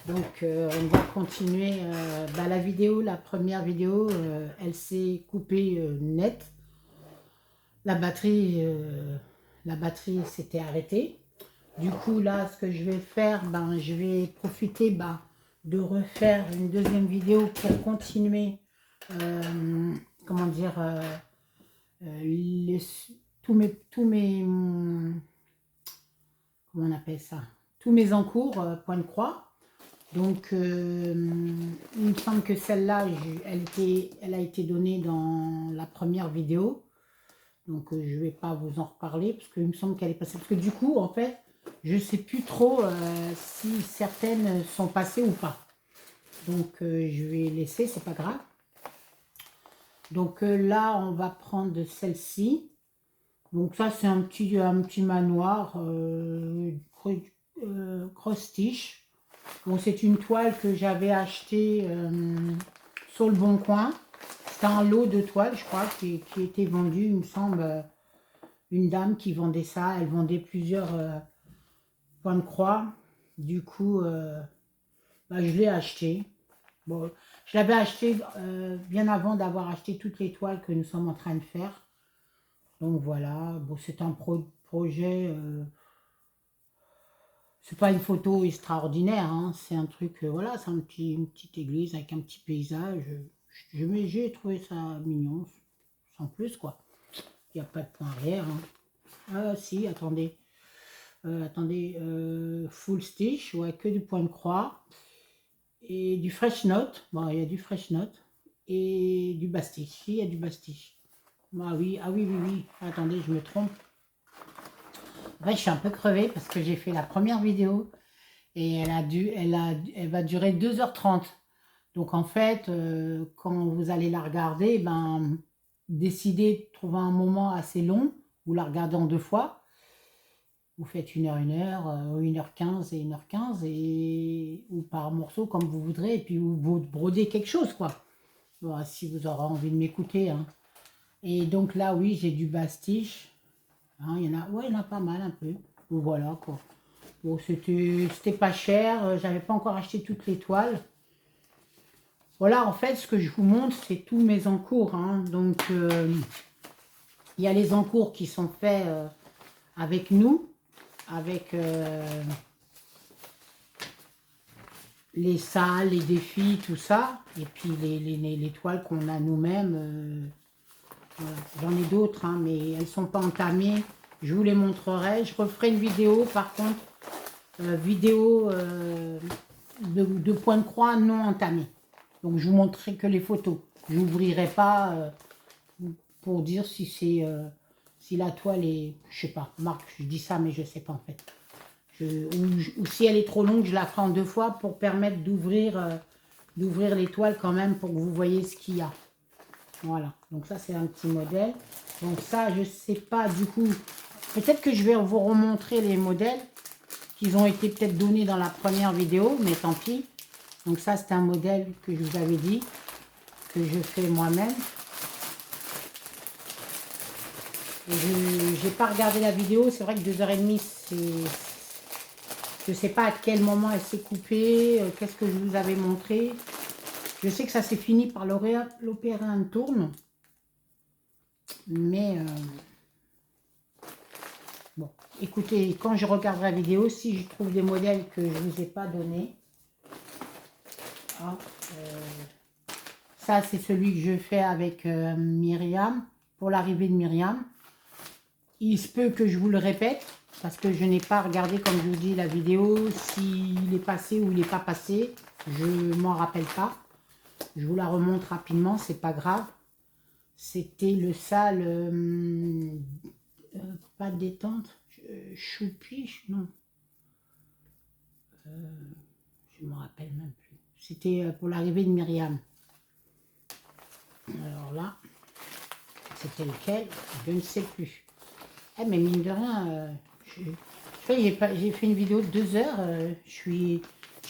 Donc on va continuer la vidéo, la première vidéo, elle s'est coupée net. La batterie s'était arrêtée. Du coup là, ce que je vais faire, je vais profiter de refaire une deuxième vidéo pour continuer, comment dire, les, comment on appelle ça, tous mes encours, point de croix. Donc, il me semble que celle-là, elle a été donnée dans la première vidéo. Donc, je ne vais pas vous en reparler parce qu'il me semble qu'elle est passée. Parce que du coup, en fait, je ne sais plus trop si certaines sont passées ou pas. Donc, je vais laisser, c'est pas grave. Donc là, on va prendre celle-ci. Donc ça, c'est un petit manoir cross-stitch. Bon, c'est une toile que j'avais achetée sur le Bon Coin. C'était un lot de toiles, je crois, qui était vendu, il me semble. Une dame qui vendait ça. Elle vendait plusieurs points de croix. Du coup, je l'ai acheté. Bon, je l'avais acheté bien avant d'avoir acheté toutes les toiles que nous sommes en train de faire. Donc voilà, bon, c'est un projet... c'est pas une photo extraordinaire, hein, c'est un truc, voilà, c'est une petite église avec un petit paysage. J'ai trouvé ça mignon, sans plus, quoi. Il n'y a pas de point arrière. Hein. Ah si, attendez. Full stitch, ouais, que du point de croix. Et du fresh note, bon, il y a du fresh note. Et du bastich, il y a du bastich. Ah oui, oui, oui, attendez, je me trompe. Ouais, je suis un peu crevée parce que j'ai fait la première vidéo et elle va durer 2h30. Donc en fait, quand vous allez la regarder, décidez de trouver un moment assez long, vous la regardez en 2 fois. Vous faites 1h, 1h, 1h15 et 1h15, ou par morceau comme vous voudrez, et puis vous brodez quelque chose, quoi. Bon, si vous aurez envie de m'écouter. Hein. Et donc là, oui, j'ai du bastiche. Hein, il y en a pas mal un peu. Bon, voilà, quoi. Bon, c'était pas cher, j'avais pas encore acheté toutes les toiles. Voilà, en fait, ce que je vous montre, c'est tous mes encours. Hein. Donc, il y a les encours qui sont faits avec nous, avec les salles, les défis, tout ça. Et puis les toiles qu'on a nous-mêmes. Voilà. J'en ai d'autres, hein, mais elles ne sont pas entamées. Je vous les montrerai. Je referai une vidéo, par contre, vidéo de point de croix non entamé. Donc je vous montrerai que les photos. Je n'ouvrirai pas pour dire si c'est si la toile est, je sais pas, Marc, je dis ça mais je sais pas en fait. Ou si elle est trop longue, je la ferai en 2 fois pour permettre d'ouvrir les toiles quand même pour que vous voyez ce qu'il y a. Voilà, donc ça c'est un petit modèle. Donc ça, je sais pas du coup, peut-être que je vais vous remontrer les modèles qu'ils ont été peut-être donnés dans la première vidéo, mais tant pis. Donc ça, c'est un modèle que je vous avais dit, que je fais moi-même. Je n'ai pas regardé la vidéo, c'est vrai que 2h30, c'est... Je ne sais pas à quel moment elle s'est coupée, qu'est-ce que je vous avais montré. Je sais que ça s'est fini par l'opérer un tourne. Mais... bon, écoutez, quand je regarderai la vidéo, si je trouve des modèles que je ne vous ai pas donnés... Ah, ça, c'est celui que je fais avec Myriam, pour l'arrivée de Myriam. Il se peut que je vous le répète, parce que je n'ai pas regardé, comme je vous dis, la vidéo, s'il est passé ou il n'est pas passé. Je ne m'en rappelle pas. Je vous la remonte rapidement, c'est pas grave. C'était le sale, pas détente, choupi, non. Je ne me rappelle même plus. C'était pour l'arrivée de Myriam. Alors là, c'était lequel? Je ne sais plus. Eh, mais mine de rien, j'ai fait une vidéo de 2 heures. Je suis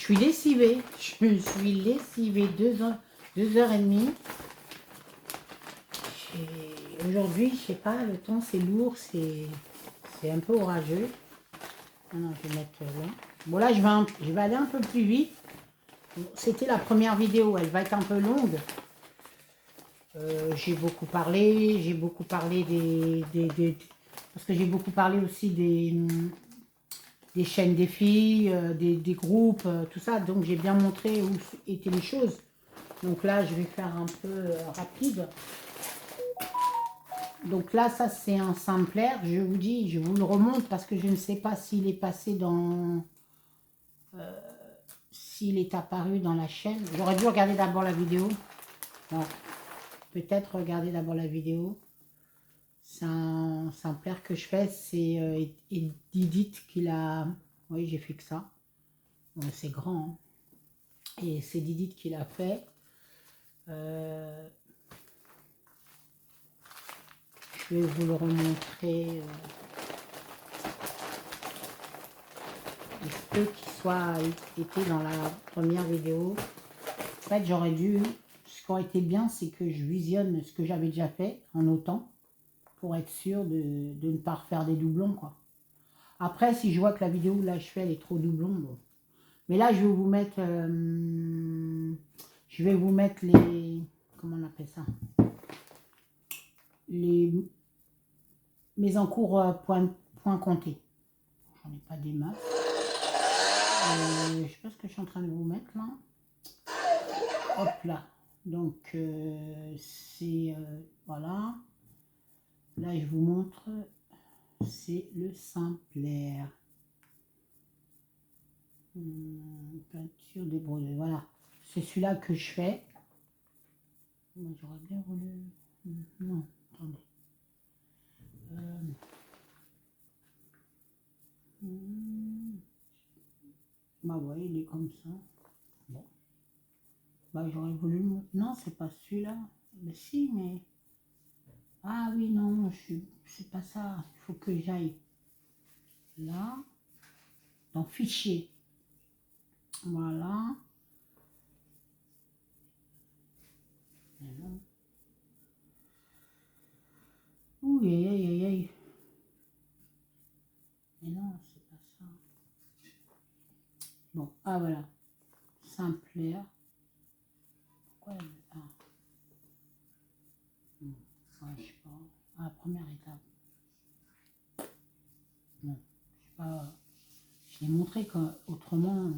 lessivée. Je suis lessivée 2h30. Aujourd'hui, je sais pas, le temps c'est lourd, c'est un peu orageux. Ah non, je vais mettre là. Bon là, je vais aller un peu plus vite C'était la première vidéo, elle va être un peu longue. J'ai beaucoup parlé parce que j'ai beaucoup parlé aussi des chaînes des filles, des groupes, tout ça. Donc j'ai bien montré où étaient les choses. Donc là, je vais faire un peu rapide. Donc là, ça c'est un sampler. Je vous dis, je vous le remonte parce que je ne sais pas s'il est passé dans... s'il est apparu dans la chaîne. J'aurais dû regarder d'abord la vidéo. Voilà. Peut-être regarder d'abord la vidéo. C'est un sampler que je fais. C'est Didit qui l'a... Oui, j'ai fait que ça. Bon, c'est grand. Hein. Et c'est Didit qui l'a fait. Je vais vous le remontrer. Ceux qui étaient dans la première vidéo. En fait, j'aurais dû... Ce qui aurait été bien, c'est que je visionne ce que j'avais déjà fait en autant pour être sûr de ne pas refaire des doublons, quoi. Après, si je vois que la vidéo où là je fais, elle est trop doublon, bon. Mais là, je vais vous mettre... les... Comment on appelle ça? Mes encours point comptés. J'en ai pas des masses. Je sais pas ce que je suis en train de vous mettre là. Hop là. Donc, c'est... voilà. Là, je vous montre... C'est le sampler. Peinture des brodés. Voilà. C'est celui-là que je fais. Moi, j'aurais bien voulu... Non, attendez. Bah ouais, il est comme ça. Bon. Bah j'aurais voulu... Non, c'est pas celui-là. Mais si, mais... Ah oui, non, c'est pas ça. Il faut que j'aille là, dans Fichier. Voilà. Ouh, aïe, aïe, aïe, aïe. Mais non, c'est pas ça. Bon, ah voilà. Sampler. Pourquoi elle... Ah. Ouais, je sais pas. Ah, première étape. Non, je sais pas. Je l'ai montré autrement.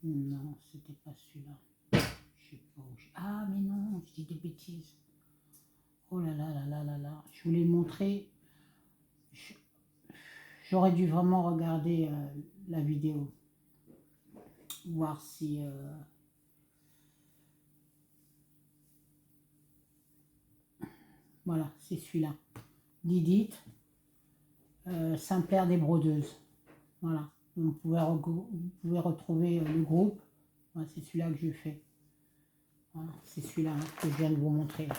Non, c'était pas celui-là. Je sais pas où Ah, mais non, je dis des bêtises. Oh là là là là là là. Je voulais montrer. J'aurais dû vraiment regarder la vidéo. Voir si... Voilà, c'est celui-là. Didit. Saint-Père des Brodeuses. Voilà. Vous pouvez retrouver le groupe. Voilà, c'est celui-là que je fais. Voilà, c'est celui-là que je viens de vous montrer.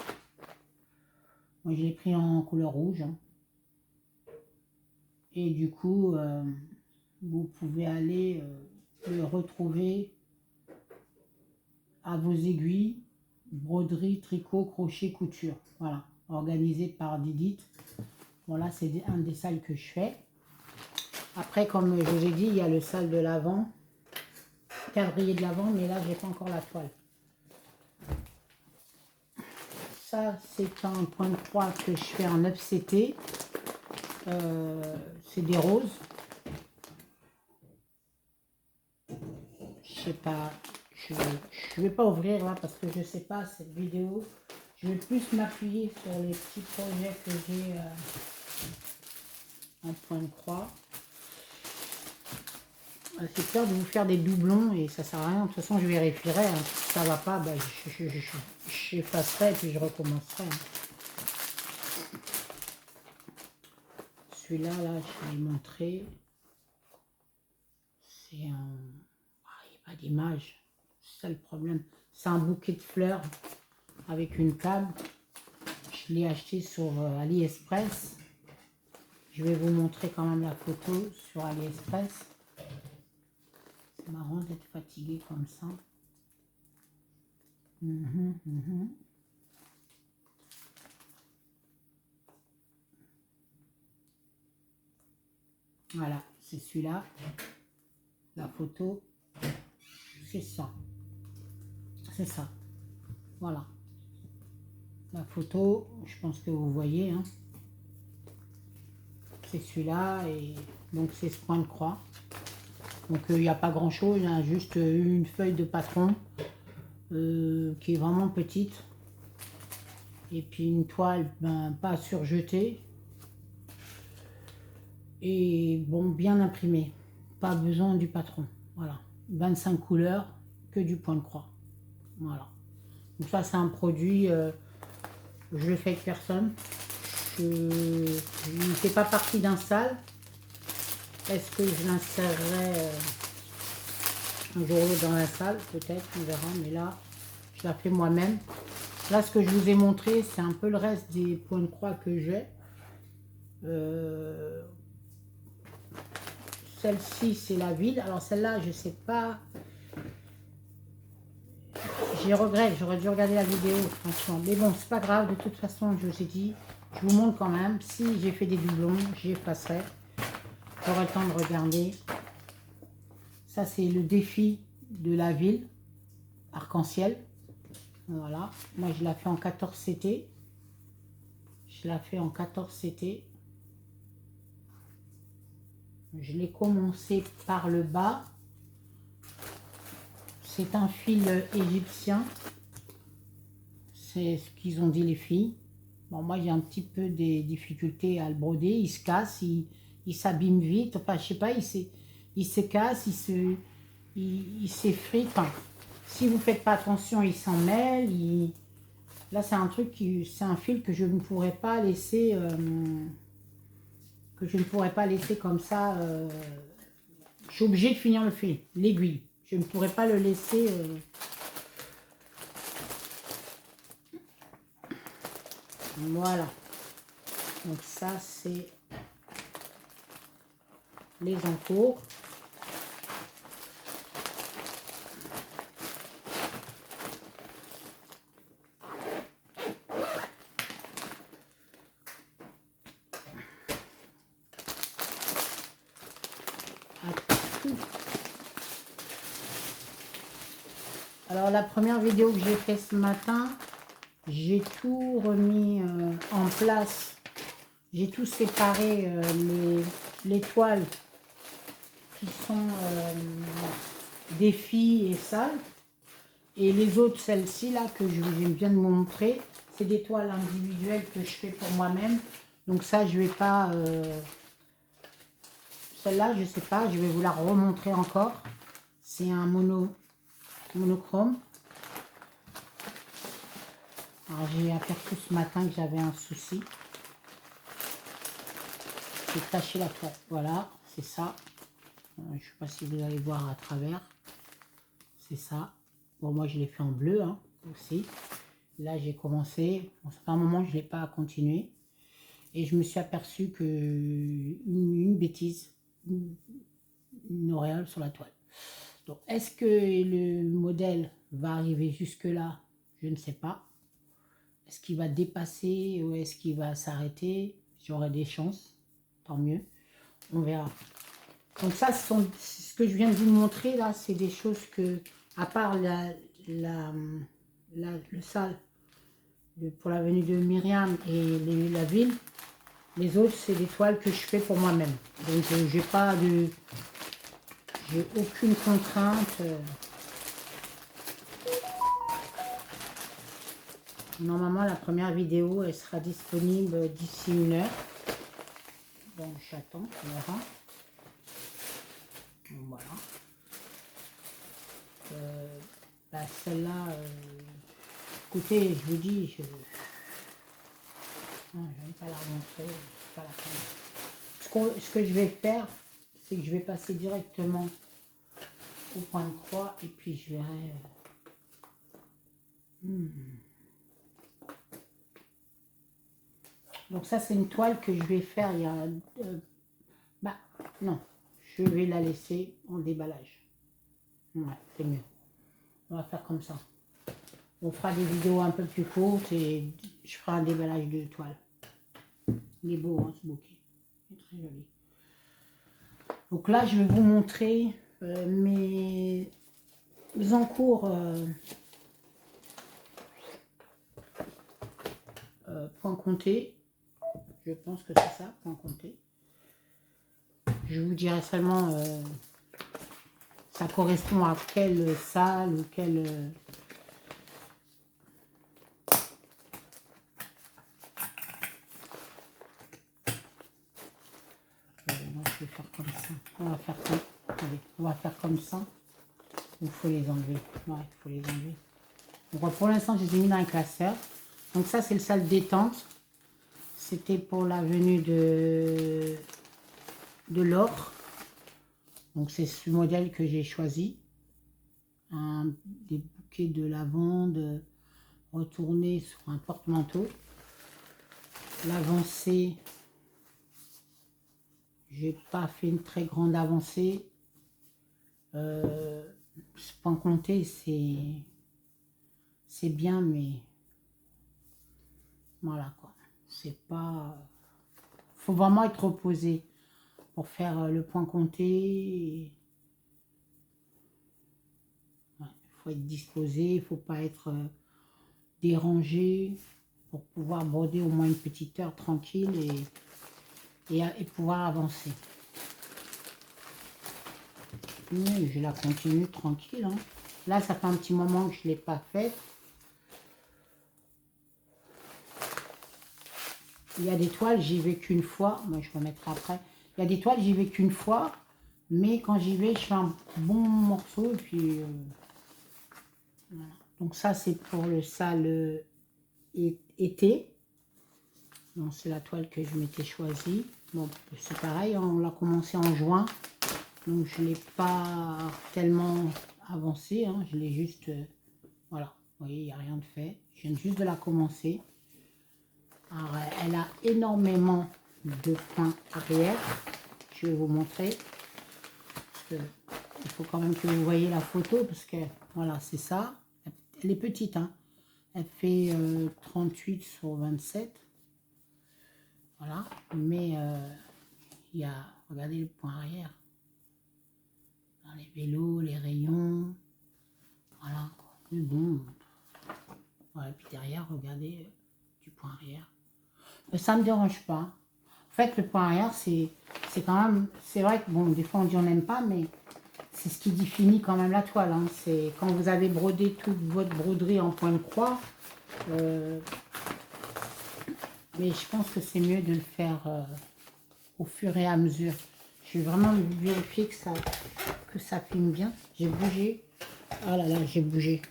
Moi, je l'ai pris en couleur rouge. Hein. Et du coup, vous pouvez aller le retrouver à vos aiguilles, broderie, tricot, crochet, couture. Voilà, organisé par Didit. Voilà, c'est un des salles que je fais. Après, comme je vous ai dit, il y a le salle de l'avant, quadrillé de l'avant, mais là, j'ai pas encore la toile. Ça, c'est un point de croix que je fais en 9CT. C'est des roses. Je sais pas, je vais pas ouvrir là parce que je sais pas cette vidéo. Je vais plus m'appuyer sur les petits projets que j'ai en point de croix. C'est peur de vous faire des doublons et ça sert à rien. De toute façon, je vérifierai. Hein. Si ça va pas, ben, j'effacerai et puis je recommencerai. Hein. Celui-là, là, je vais montrer. C'est un... Ah, il n'y a pas d'image. C'est ça le problème. C'est un bouquet de fleurs avec une table. Je l'ai acheté sur AliExpress. Je vais vous montrer quand même la photo sur AliExpress. C'est marrant d'être fatigué comme ça. Mhm. Voilà, c'est celui-là. La photo, c'est ça. C'est ça. Voilà. La photo, je pense que vous voyez, hein. C'est celui-là et donc c'est ce point de croix. Donc il n'y a pas grand chose, hein, juste une feuille de patron qui est vraiment petite. Et puis une toile pas surjetée. Et bon, bien imprimée. Pas besoin du patron. Voilà. 25 couleurs, que du point de croix. Voilà. Donc ça c'est un produit, je le fais avec personne. Je ne fais pas partie d'un salle. Est-ce que je l'insérerai un jour ou l'autre dans la salle? Peut-être, on verra. Mais là, je la fais moi-même. Là, ce que je vous ai montré, c'est un peu le reste des points de croix que j'ai. Celle-ci, c'est la ville. Alors celle-là, je sais pas. J'y regrette, j'aurais dû regarder la vidéo, franchement. Mais bon, c'est pas grave, de toute façon, je vous ai dit, je vous montre quand même. Si j'ai fait des doublons, j'y effacerai. J'aurai le temps de regarder. Ça, c'est le défi de la ville, arc-en-ciel. Voilà. Moi, je la fais en 14 CT. Je la fais en 14 CT. Je l'ai commencé par le bas. C'est un fil égyptien. C'est ce qu'ils ont dit les filles. Bon, moi, j'ai un petit peu des difficultés à le broder. Il se casse, il s'abîme vite. Enfin, je sais pas, il se casse, il s'effrite. Enfin, si vous faites pas attention, il s'en mêle. Là, c'est un truc c'est un fil que je ne pourrais pas laisser, comme ça. Je suis obligée de finir le fil, l'aiguille. Je ne pourrais pas le laisser. Voilà. Donc ça, c'est les encours. Alors la première vidéo que j'ai fait ce matin, j'ai tout remis en place. J'ai tout séparé, les toiles qui sont des filles et sales. Et les autres, celles-ci là que je viens de vous montrer, c'est des toiles individuelles que je fais pour moi-même. Donc ça, je vais pas... celle-là, je sais pas, je vais vous la remontrer encore. C'est un monochrome. Alors j'ai aperçu ce matin que j'avais un souci. J'ai taché la toile. Voilà, c'est ça. Je ne sais pas si vous allez voir à travers. C'est ça. Bon, moi je l'ai fait en bleu hein, aussi. Là j'ai commencé. Bon, ça fait un moment que je ne l'ai pas continué. Et je me suis aperçu que une bêtise, une auréole sur la toile. Donc est-ce que le modèle va arriver jusque là? Je ne sais pas. Est-ce qu'il va dépasser ou est-ce qu'il va s'arrêter? J'aurai des chances, tant mieux. On verra. Donc ça, ce que je viens de vous montrer là, c'est des choses que, à part le salle pour la venue de Myriam et la ville, les autres, c'est des toiles que je fais pour moi-même. Donc j'ai aucune contrainte. Normalement, la première vidéo, elle sera disponible d'ici 1 heure. Donc j'attends, on verra. Voilà. Celle-là, écoutez, je vous dis, je ne vais pas la remontrer, pas la peine. Ce que je vais faire, c'est que je vais passer directement au point de croix et puis je verrai. Donc ça, c'est une toile que je vais faire. Il y a, non, je vais la laisser en déballage. Ouais, c'est mieux. On va faire comme ça. On fera des vidéos un peu plus courtes et je ferai un déballage de toile. Il est beau, hein, ce bouquet. Il est très joli. Donc là, je vais vous montrer mes encours point compté. Je pense que c'est ça, point compté. Je vous dirai seulement ça correspond à quelle salle ou quelle... moi, je vais faire comme ça. On va faire comme, allez, on va faire comme ça. Il faut les enlever. Ouais, il faut les enlever. Donc, pour l'instant, je les ai mis dans un classeur. Donc ça, c'est le salle détente. C'était pour la venue de l'or. Donc c'est ce modèle que j'ai choisi. Des bouquets de lavande retournés sur un porte-manteau. L'avancée, j'ai pas fait une très grande avancée. Point compté, c'est bien, mais voilà quoi. C'est pas... Faut vraiment être reposé pour faire le point compté. Ouais, faut être disposé, il faut pas être dérangé pour pouvoir broder au moins une petite heure tranquille et pouvoir avancer. Oui, je la continue tranquille. Hein. Là, ça fait un petit moment que je ne l'ai pas fait. Il y a des toiles, j'y vais qu'une fois. Moi, je remettrai après. Il y a des toiles, j'y vais qu'une fois. Mais quand j'y vais, je fais un bon morceau. Et puis, voilà. Donc ça, c'est pour le salle été. Donc c'est la toile que je m'étais choisie. Bon, c'est pareil, on l'a commencé en juin. Donc je ne l'ai pas tellement avancé. Hein. Je l'ai juste... voilà, vous voyez, il n'y a rien de fait. Je viens juste de la commencer. Alors, elle a énormément de points arrière. Je vais vous montrer. Il faut quand même que vous voyez la photo parce que voilà, c'est ça. Elle est petite, hein. Elle fait 38 sur 27. Voilà, mais il y a, regardez le point arrière. Dans les vélos, les rayons. Voilà, mais bon. Voilà, puis derrière, regardez du point arrière. Ça ne me dérange pas. En fait, le point arrière, c'est quand même... C'est vrai que, bon, des fois, on dit on n'aime pas, mais c'est ce qui définit quand même la toile. Hein. C'est quand vous avez brodé toute votre broderie en point de croix. Mais je pense que c'est mieux de le faire au fur et à mesure. Je vais vraiment vérifier que ça filme bien. J'ai bougé. Ah là là, j'ai bougé.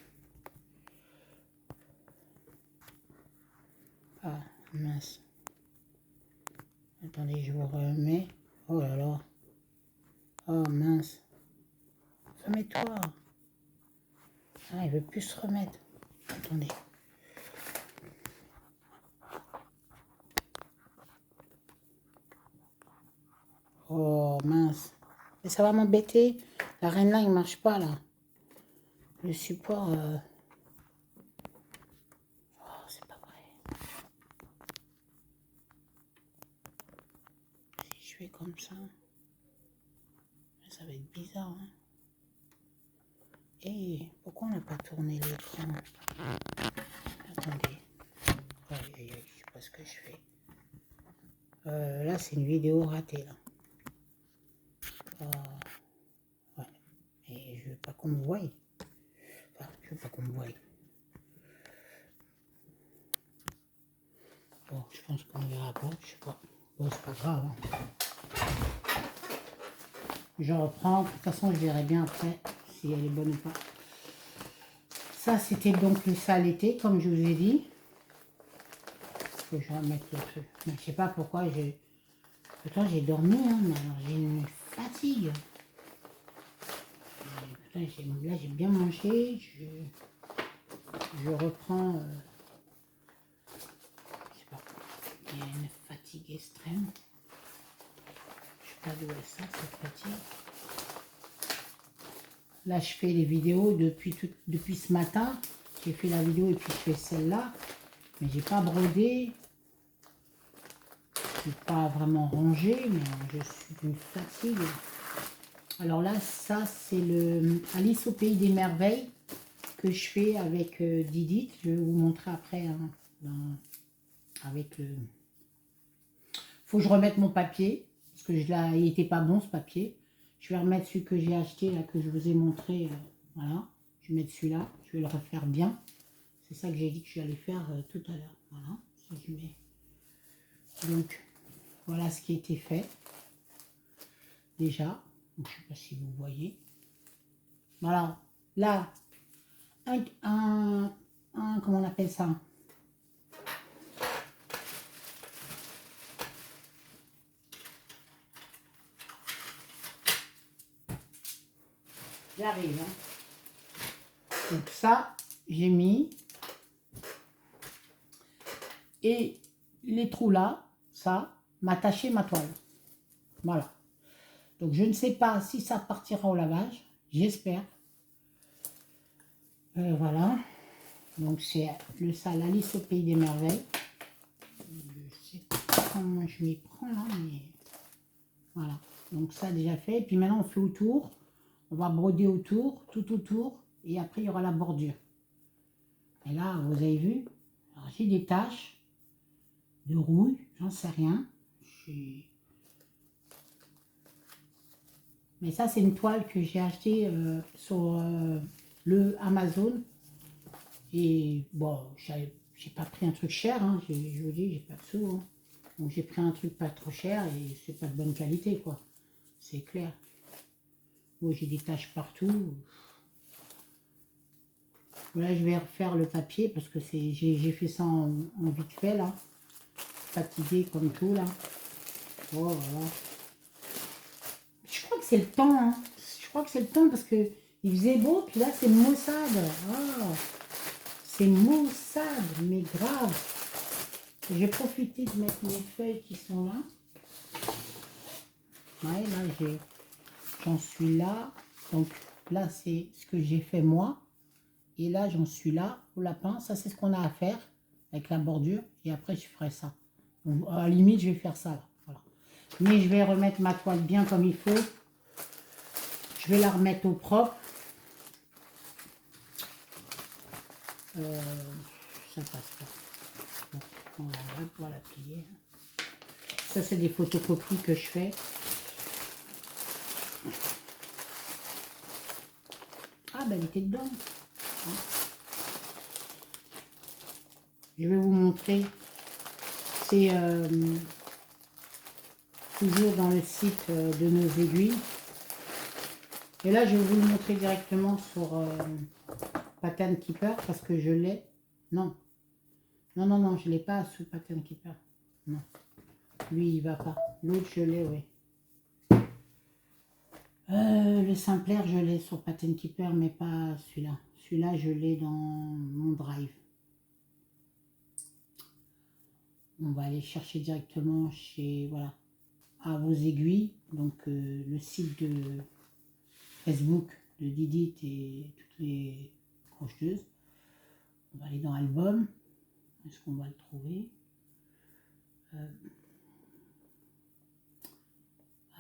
Ah, mince. Attendez, je vous remets. Oh là là. Oh mince. Remets-toi. Ah, il veut plus se remettre. Attendez. Oh mince. Mais ça va m'embêter. La reine là, il marche pas là. Le support... Oh, c'est pas vrai. Si je fais comme ça... Ça va être bizarre. Hein. Et pourquoi on n'a pas tourné l'écran? Attendez. Aïe, aïe, aïe, je sais pas ce que je fais. Là, c'est une vidéo ratée, là. Ouais. Et je veux pas qu'on me voie. Enfin, je veux pas qu'on me voie. Bon, je pense qu'on verra pas, je sais pas. Bon, c'est pas grave. Hein. Je reprends. De toute façon, je verrai bien après si elle est bonne ou pas. Ça, c'était donc le salle été, comme je vous ai dit. Faut que je remette le truc. Mais je sais pas pourquoi j'ai... Pourtant, j'ai dormi, hein, mais alors j'ai une fatigue. Là, j'ai bien mangé. Je reprends... je sais pas. Il y a une fatigue extrême. Je sais pas d'où est ça, cette fatigue. Là, je fais les vidéos depuis ce matin. j'ai fait la vidéo et puis je fais celle-là. Mais j'ai pas brodé. Je n'ai pas vraiment rangé, mais je suis d'une fatigue. Alors là, ça c'est le Alice au Pays des Merveilles que je fais avec Didit. Je vais vous montrer après hein, avec le... Faut que je remette mon papier parce que il n'était pas bon ce papier. Je vais remettre celui que j'ai acheté là que je vous ai montré. Voilà, je vais mettre celui-là. Je vais le refaire bien. C'est ça que j'ai dit que j'allais faire tout à l'heure. Voilà, ça je mets. Donc voilà ce qui a été fait déjà. Donc, je ne sais pas si vous voyez. Voilà, là, comment on appelle ça? J'arrive. Hein. Donc ça, j'ai mis. Et les trous là, ça, m'attacher ma toile. Voilà. Donc je ne sais pas si ça partira au lavage. J'espère. Voilà. Donc c'est le sale Alice au Pays des Merveilles. Je sais pas comment je m'y prends là, mais voilà. Donc ça déjà fait. Et puis maintenant on fait autour. On va broder autour, tout autour. Et après il y aura la bordure. Et là, vous avez vu, j'ai des taches de rouille, j'en sais rien. Mais ça c'est une toile que j'ai achetée sur le Amazon. Et bon, j'ai pas pris un truc cher, hein. Je vous dis, j'ai pas de sous. Hein. Donc j'ai pris un truc pas trop cher et c'est pas de bonne qualité, quoi. C'est clair. Moi j'ai des taches partout. Là je vais refaire le papier parce que j'ai fait ça en vite fait là. Fatigué comme tout là. Oh, voilà. Je crois que c'est le temps, hein. Je crois que c'est le temps parce que il faisait beau, puis là c'est maussade. Oh. C'est maussade, mais grave. J'ai profité de mettre mes feuilles qui sont là. Ouais, là, j'en suis là. Donc là, c'est ce que j'ai fait moi. Et là, j'en suis là au lapin. Ça, c'est ce qu'on a à faire avec la bordure. Et après, je ferai ça. Donc, à la limite, je vais faire ça là. Voilà. Mais je vais remettre ma toile bien comme il faut. Je vais la remettre au propre. Ça passe pas. Bon, on va la plier. Ça, c'est des photocopies que je fais. Ah, ben, elle était dedans. Je vais vous montrer. C'est toujours dans le site de nos aiguilles. Et là, je vais vous le montrer directement sur Pattern Keeper parce que je l'ai. Non. Non, non, non, je ne l'ai pas sous Pattern Keeper. Non. Lui, il va pas. L'autre, je l'ai, oui. Le simplaire, je l'ai sur Pattern Keeper, mais pas celui-là. Celui-là, je l'ai dans mon drive. On va aller chercher directement chez, voilà, à vos aiguilles. Donc, le site de Facebook de Didit et toutes les crocheteuses. On va aller dans Album. Est-ce qu'on va le trouver?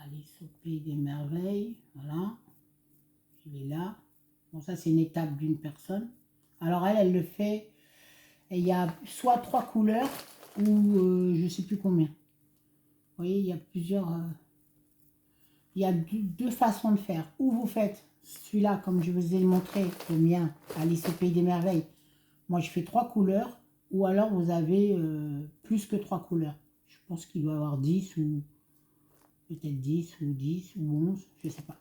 Alice au Pays des Merveilles. Voilà. Il est là. Bon, ça, c'est une étape d'une personne. Alors, elle le fait. Et il y a soit 3 couleurs ou je ne sais plus combien. Vous voyez, il y a plusieurs... il y a deux façons de faire. Ou vous faites celui-là, comme je vous ai montré, le mien, Alice au Pays des Merveilles. Moi, je fais 3 couleurs. Ou alors, vous avez plus que 3 couleurs. Je pense qu'il doit y avoir 10 ou peut-être 10 ou 10 ou 11. Je ne sais pas.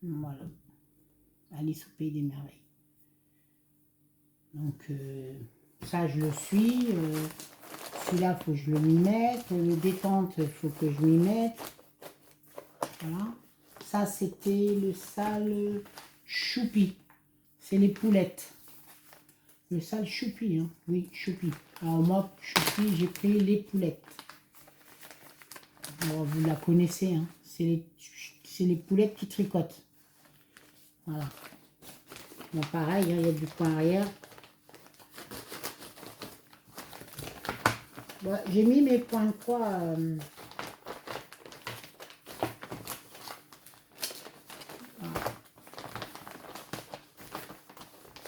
Voilà. Alice au Pays des Merveilles. Donc, ça, je le suis. Celui-là, il faut que je le m'y mette. Le détente, il faut que je m'y mette. Voilà. Ça, c'était le sale choupi. C'est les poulettes. Le sale choupi, hein. Oui, choupi. Alors moi, choupi, j'ai pris les poulettes. Alors, vous la connaissez, hein. C'est les poulettes qui tricotent. Voilà. Bon, pareil, hein, il y a du point arrière. Bon, j'ai mis mes points de croix.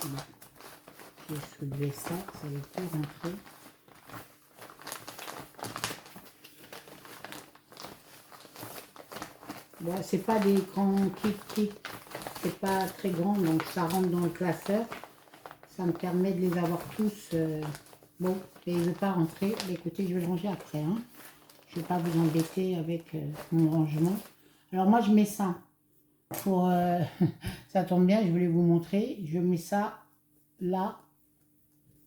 Bon, j'ai soulevé ça, ça va plus rentrer. Bon, c'est pas des grands kits, c'est pas très grand, donc ça rentre dans le classeur. Ça me permet de les avoir tous. Bon, et il ne veut pas rentrer. Mais écoutez, je vais le ranger après. Hein. Je ne vais pas vous embêter avec mon rangement. Alors moi, je mets ça pour... ça tombe bien, je voulais vous montrer. Je mets ça là.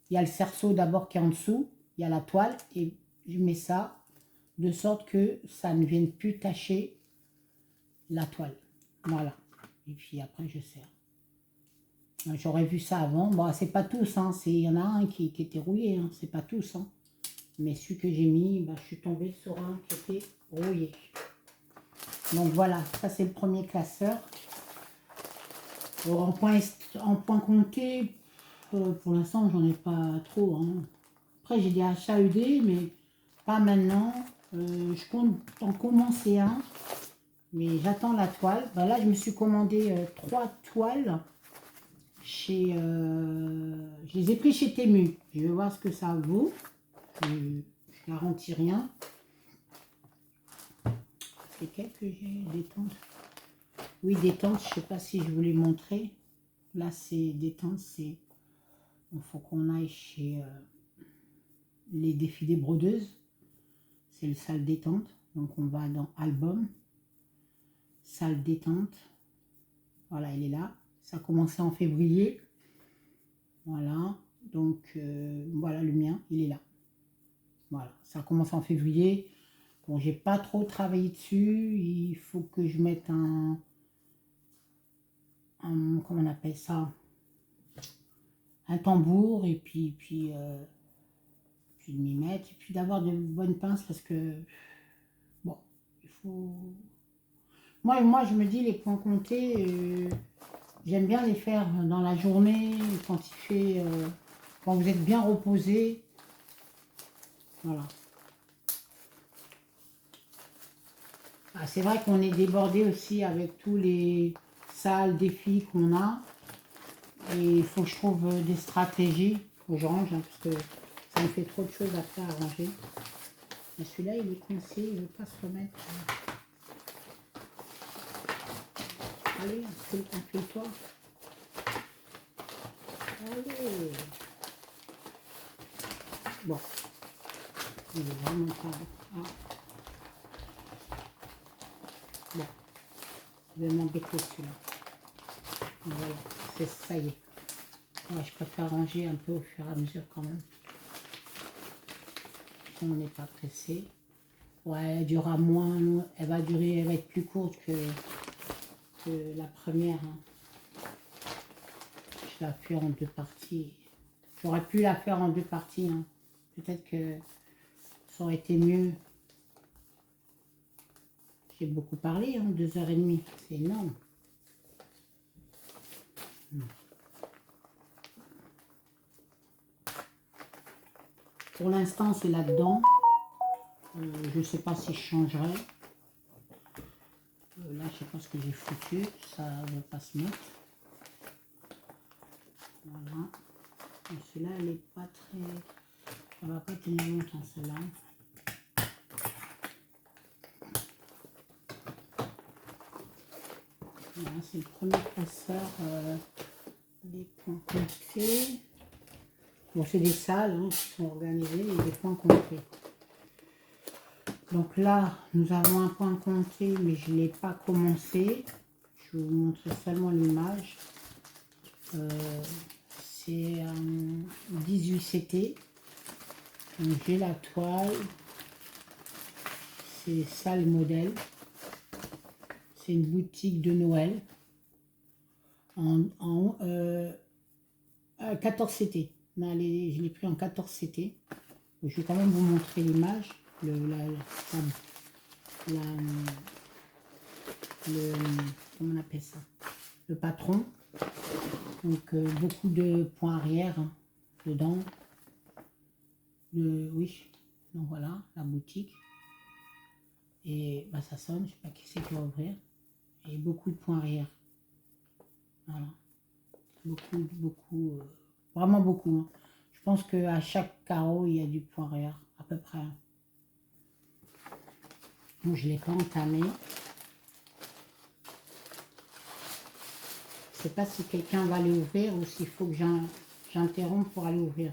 Il y a le cerceau d'abord qui est en dessous. Il y a la toile. Et je mets ça de sorte que ça ne vienne plus tacher la toile. Voilà. Et puis après, je serre. J'aurais vu ça avant. Bon, c'est pas tous, hein. Il y en a un qui était rouillé, hein. C'est pas tous, hein. Mais celui que j'ai mis, bah, je suis tombée sur un qui était rouillé. Donc voilà, ça c'est le premier classeur. Alors, en point compté, pour l'instant, j'en ai pas trop, hein. Après, j'ai des achats UD, mais pas maintenant. Je compte en commencer un, mais j'attends la toile. Bah, là, je me suis commandé 3 toiles. Je les ai pris chez Temu. Je vais voir ce que ça vaut. Je ne garantis rien. C'est quel que j'ai? Détente. Oui, détente. Je ne sais pas si je vous l'ai montré. Là, c'est détente. Il faut qu'on aille chez les défilés brodeuses. C'est le salle détente. Donc, on va dans album. Salle détente. Voilà, elle est là. Ça a commencé en février. Voilà. Donc, voilà le mien. Il est là. Voilà, ça commence en février. Bon, j'ai pas trop travaillé dessus. Il faut que je mette comment on appelle ça? Un tambour et puis de m'y mettre. Et puis d'avoir de bonnes pinces parce que, bon, il faut... Moi, je me dis, les points comptés, j'aime bien les faire dans la journée, quand il fait... quand vous êtes bien reposé. Voilà. Ah, c'est vrai qu'on est débordé aussi avec tous les salles, défis qu'on a. Et il faut que je trouve des stratégies. Il faut que je range, hein, parce que ça me fait trop de choses après à ranger. Mais celui-là, il est coincé, il ne veut pas se remettre. Allez, enfile-toi. Allez. Bon. Il est vraiment pas... Ah. Bon. Je vais m'embêter celui-là. Voilà, ça y est. Ouais, je préfère ranger un peu au fur et à mesure quand même. On n'est pas pressé. Ouais, elle durera moins, elle va être plus courte que la première. Hein. Je la fais en 2 parties. J'aurais pu la faire en 2 parties. Hein. Peut-être que ça aurait été mieux. J'ai beaucoup parlé, hein, 2h30. C'est énorme. Pour l'instant, c'est là-dedans. Je ne sais pas si je changerai. Là, je sais pas ce que j'ai foutu. Ça ne va pas se mettre. Voilà. Celle-là, elle n'est pas très... Elle va pas tenir longtemps, celle-là. Voilà, c'est le premier classeur des points comptés. Bon, c'est des salles hein, qui sont organisées et des points comptés. Donc là, nous avons un point compté, mais je ne l'ai pas commencé. Je vais vous montrer seulement l'image. C'est un 18 CT. J'ai la toile. C'est ça le modèle. C'est une boutique de Noël. En 14 CT. Non, je l'ai pris en 14 CT. Je vais quand même vous montrer l'image. Comment on appelle ça? Le patron. Donc beaucoup de points arrière hein, dedans. Oui, donc voilà, la boutique. Et bah, ça sonne, je sais pas qui c'est qui va ouvrir. Et beaucoup de points arrière. Voilà. Beaucoup, vraiment beaucoup. Hein. Je pense qu'à chaque carreau, il y a du point arrière, à peu près. Donc je ne l'ai pas entamé. Je ne sais pas si quelqu'un va aller ouvrir ou s'il faut que j'interrompe pour aller ouvrir.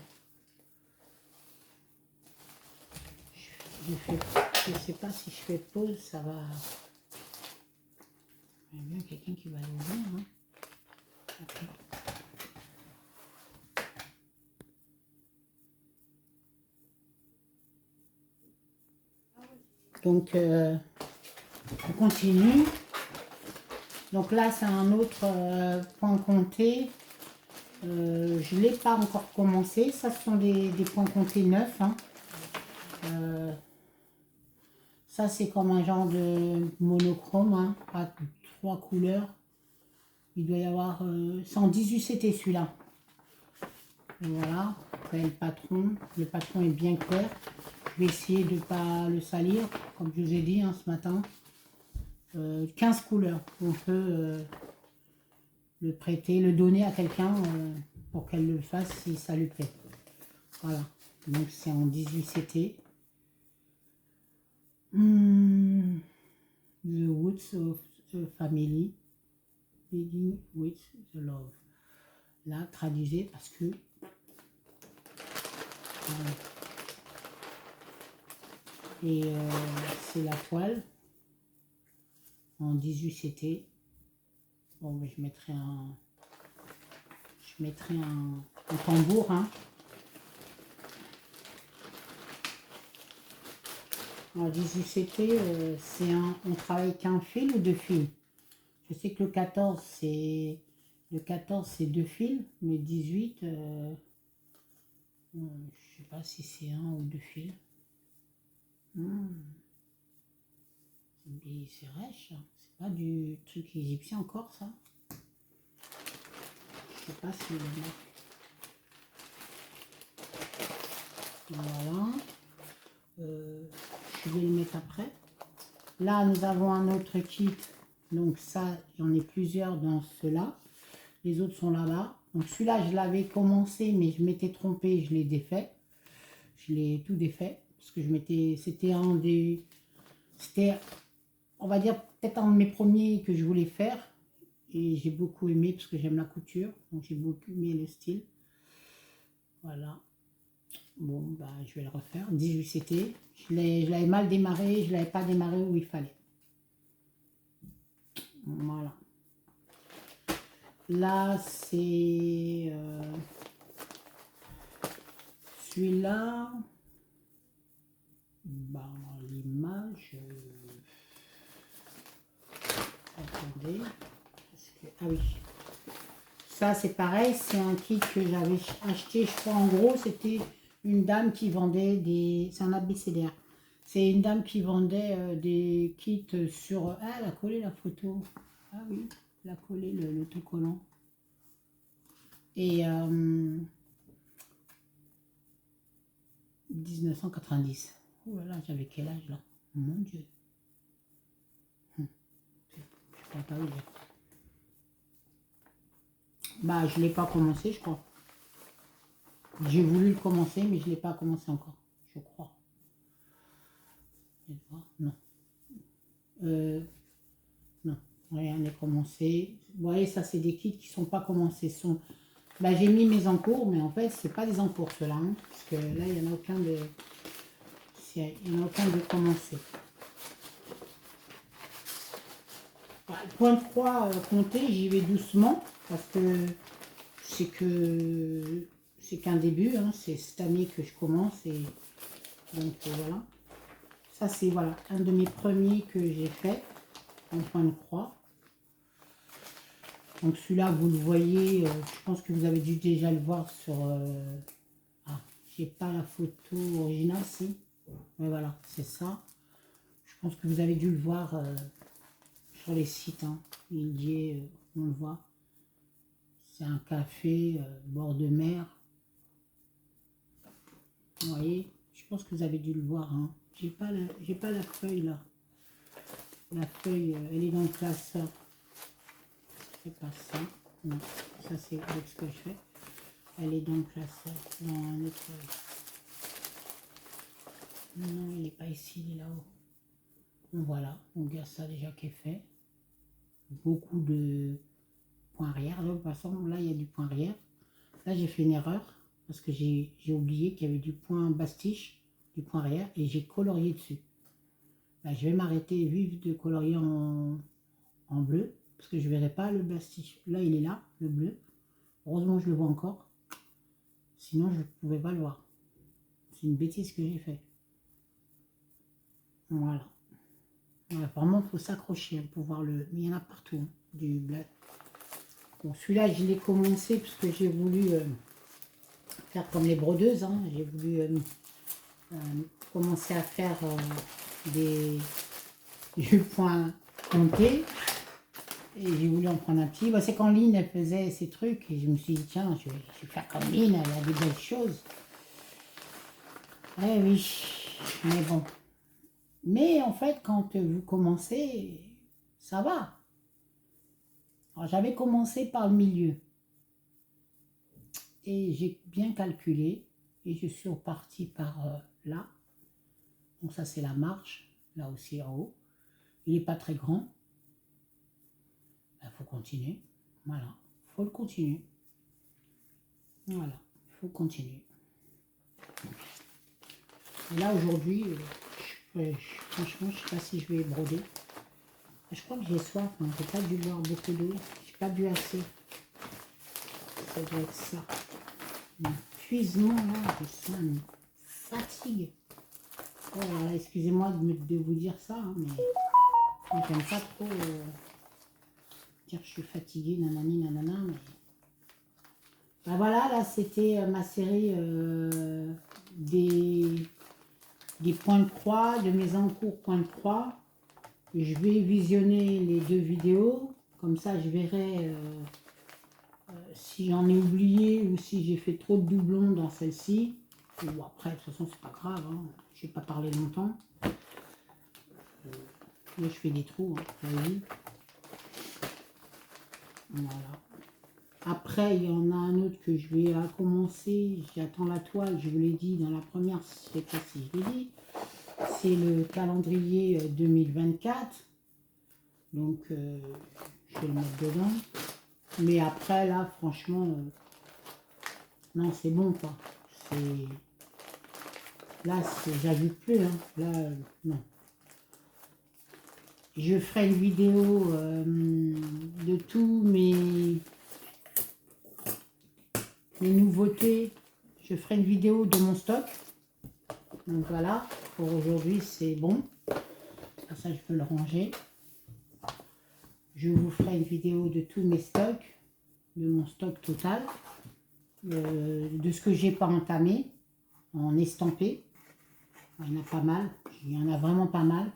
Je ne sais pas si je fais pause, ça va... Il y a bien quelqu'un qui va aller ouvrir. Hein. Okay. Donc, on continue. Donc là, c'est un autre point compté. Je ne l'ai pas encore commencé. Ça, ce sont des points comptés neufs. Hein. Ça, c'est comme un genre de monochrome, hein, à 3 couleurs. Il doit y avoir 118 CT celui-là. Voilà, après le patron. Le patron est bien clair. Je vais essayer de ne pas le salir, comme je vous ai dit hein, ce matin. 15 couleurs. On peut le prêter, le donner à quelqu'un pour qu'elle le fasse si ça lui plaît. Voilà, donc c'est en 18 CT. The Woods of the Family, Begin with the Love. Là, traduisez parce que et c'est la toile en 18 CT. Bon, mais je mettrai un tambour. Hein. En 18 CT, on travaille qu'un fil ou deux fils. Je sais que le 14 c'est 2 fils, mais 18, je sais pas si c'est un ou deux fils. C'est rêche, c'est pas du truc égyptien encore ça. Je sais pas si... Voilà. Je vais le mettre après. Là, nous avons un autre kit. Donc ça, j'en ai plusieurs dans ceux-là. Les autres sont là-bas. Donc celui-là, je l'avais commencé, mais je m'étais trompée, je l'ai défait. Je l'ai tout défait. Parce que c'était on va dire, peut-être un de mes premiers que je voulais faire. Et j'ai beaucoup aimé, parce que j'aime la couture. Donc j'ai beaucoup aimé le style. Voilà. Bon, bah, je vais le refaire. 18 CT. Je l'avais mal démarré, je ne l'avais pas démarré où il fallait. Voilà. Là, c'est celui-là. Bah, l'image. Attendez. Ah oui. Ça, c'est pareil. C'est un kit que j'avais acheté. Je crois, en gros, c'était une dame qui vendait des... C'est un abécédaire. C'est une dame qui vendait des kits sur... Ah, elle a collé la photo. Ah oui, elle a collé l'autocollant. Et 1990. Oh là là, j'avais quel âge là? Mon Dieu. Je ne peux pas vous dire. Bah, je ne l'ai pas commencé, je crois. J'ai voulu le commencer, mais je ne l'ai pas commencé encore, je crois. Non. Non, rien n'est commencé. Vous voyez, ça, c'est des kits qui ne sont pas commencés. Bah, j'ai mis mes encours, mais en fait, ce n'est pas des encours, ceux-là. Hein, parce que là, il n'y en a aucun de... Il n'y en a aucun de commencé. Bah, le point de croix compté, j'y vais doucement, parce que c'est qu'un début. Hein, c'est cette année que je commence. Et donc, voilà. Ça, c'est voilà, un de mes premiers que j'ai fait en point de croix. Donc celui-là, vous le voyez, je pense que vous avez dû déjà le voir sur... Ah, j'ai pas la photo originale, si. Mais voilà, c'est ça. Je pense que vous avez dû le voir sur les sites. Hein. Il y est, on le voit. C'est un café bord de mer. Vous voyez, je pense que vous avez dû le voir. Hein. J'ai pas la feuille là. La feuille, elle est dans le classeur. C'est pas ça. Non, ça c'est avec ce que je fais. Elle est dans le classeur. Dans un autre. Non, il n'est pas ici, il est là-haut. Voilà, donc il y a ça déjà qui est fait. Beaucoup de points arrière. De toute façon, là, il y a du point arrière. Là, j'ai fait une erreur parce que j'ai oublié qu'il y avait du point bastiche, du point arrière, et j'ai colorié dessus. Là, je vais m'arrêter vite de colorier en bleu parce que je ne verrai pas le bastiche. Là, il est là, le bleu. Heureusement, je le vois encore. Sinon, je ne pouvais pas le voir. C'est une bêtise que j'ai fait. Voilà. Ouais, vraiment, il faut s'accrocher pour voir le... Mais il y en a partout, hein, du bleu. Bon, celui-là, je l'ai commencé parce que j'ai voulu faire comme les brodeuses. Hein. J'ai voulu commencer à faire du point compté. Et j'ai voulu en prendre un petit. Bah, c'est quand Lynn, elle faisait ces trucs. Et je me suis dit, tiens, je vais faire comme Lynn, elle a des belles choses. Eh oui, mais bon. Mais en fait, quand vous commencez, ça va. Alors, j'avais commencé par le milieu. Et j'ai bien calculé. Et je suis reparti par là. Donc ça, c'est la marche. Là aussi, en haut. Il n'est pas très grand. Il faut continuer. Voilà. Il faut le continuer. Voilà. Il faut continuer. Et là, aujourd'hui, franchement, je ne sais pas si je vais broder. Je crois que j'ai soif. Hein. Je n'ai pas dû boire beaucoup d'eau. Je n'ai pas bu assez. Ça doit être ça. L'épuisement, là, je sens une fatigue. Oh, excusez-moi de vous dire ça, hein, mais j'aime pas trop dire que je suis fatiguée, nanani, nanana. Mais... Ben voilà, là, c'était ma série des points de croix, de mes encours points de croix. Je vais visionner les deux vidéos, comme ça je verrai si j'en ai oublié ou si j'ai fait trop de doublons dans celle-ci. Bon, après, de toute façon, c'est pas grave, hein. Je vais pas parler longtemps. Là, je fais des trous, hein, vous voyez. Voilà. Après, il y en a un autre que je vais commencer. J'attends la toile, je vous l'ai dit dans la première, je ne sais pas si je l'ai dit. C'est le calendrier 2024. Donc, je vais le mettre dedans. Mais après, là, franchement, non, c'est bon, quoi. Là, j'ajoute plus, hein. Là, non. Je ferai une vidéo de tous mes nouveautés. Je ferai une vidéo de mon stock. Donc voilà, pour aujourd'hui, c'est bon. Ça, je peux le ranger. Je vous ferai une vidéo de tous mes stocks, de mon stock total, de ce que j'ai pas entamé, en estampé. Il y en a pas mal, il y en a vraiment pas mal.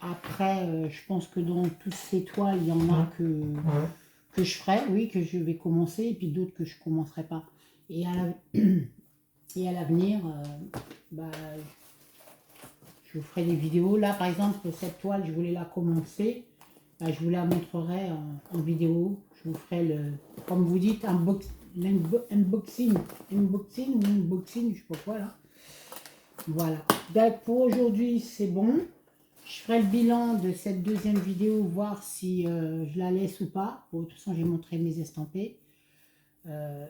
Après, je pense que dans toutes ces toiles, il y en a que je ferai, oui, que je vais commencer, et puis d'autres que je ne commencerai pas. Et à l'avenir, bah, je vous ferai des vidéos. Là, par exemple, cette toile, je voulais la commencer. Bah, je vous la montrerai en vidéo. Je vous ferai comme vous dites, unboxing, ou unboxing, je sais pas quoi là. Voilà. Donc pour aujourd'hui, c'est bon. Je ferai le bilan de cette deuxième vidéo, voir si je la laisse ou pas. Bon, de toute façon, j'ai montré mes estampés.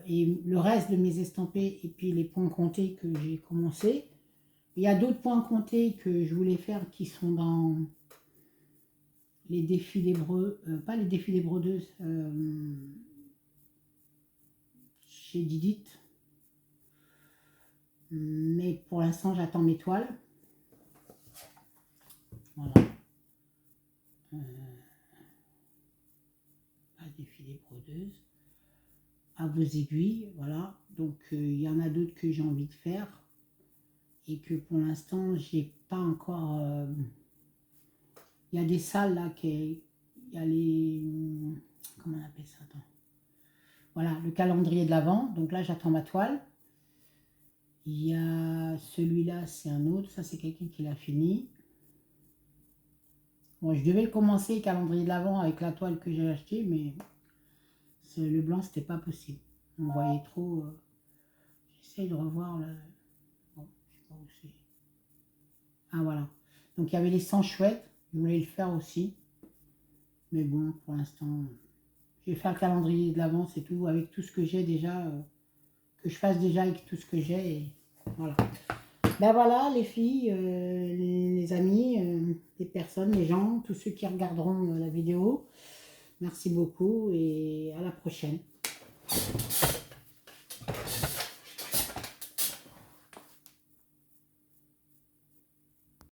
Et le reste de mes estampés et puis les points comptés que j'ai commencé. Il y a d'autres points comptés que je voulais faire qui sont dans les défis des brodeuses, pas les défis des brodeuses, chez Didit. Mais pour l'instant, j'attends mes toiles. Voilà. Pas défis des brodeuses. À vos aiguilles, voilà. Donc, il y en a d'autres que j'ai envie de faire. Et que pour l'instant, j'ai pas encore... il y a des salles là qui... Il y a les... Comment on appelle ça? Attends. Voilà, le calendrier de l'Avent. Donc là, j'attends ma toile. Il y a celui-là, c'est un autre. Ça, c'est quelqu'un qui l'a fini. Bon, je devais le commencer, le calendrier de l'Avent, avec la toile que j'ai achetée, mais le blanc, c'était pas possible. On voyait trop. J'essaye de revoir. Bon, je sais pas où c'est. Ah, voilà. Donc, il y avait les 100 chouettes. Je voulais le faire aussi. Mais bon, pour l'instant, je vais faire le calendrier de l'Avent, c'est tout. Avec tout ce que j'ai déjà. Que je fasse déjà avec tout ce que j'ai. Et voilà. Ben voilà, les filles, les amis, les personnes, les gens, tous ceux qui regarderont la vidéo. Merci beaucoup et à la prochaine.